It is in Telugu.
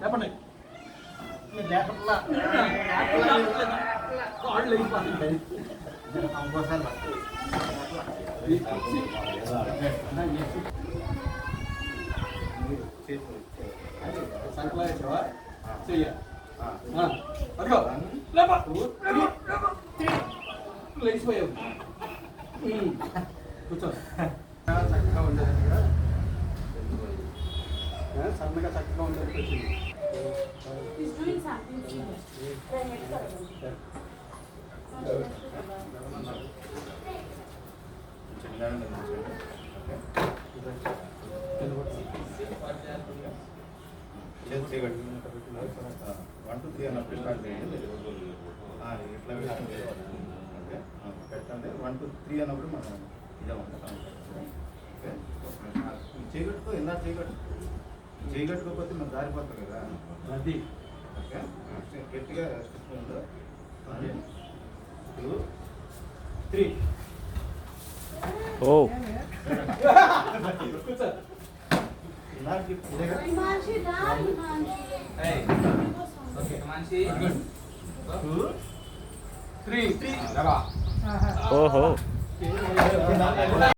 చెప్పండి లేకుండా కాళ్ళు అయిపోతుంది సంకలా వేసావా చెయ్య అదిగో లేచిపోయావు కూర్చో చక్కగా ఉండేది సన్నగా చక్కగా ఉండేది వచ్చింది వన్ టూ త్రీ అన్నప్పుడు స్టార్ట్ చేయండి ఇట్లా పెట్టండి 1 2 3 అన్నప్పుడు మనం ఇదామంటాం ఓకే చేయగట్టుకో ఎలా చేయగట్టుకోకపోతే మనం జారిపోతాం కదా అది ఓకే గట్టిగా ఉందో 1 2 3 ఓ కూర్చో ఓహో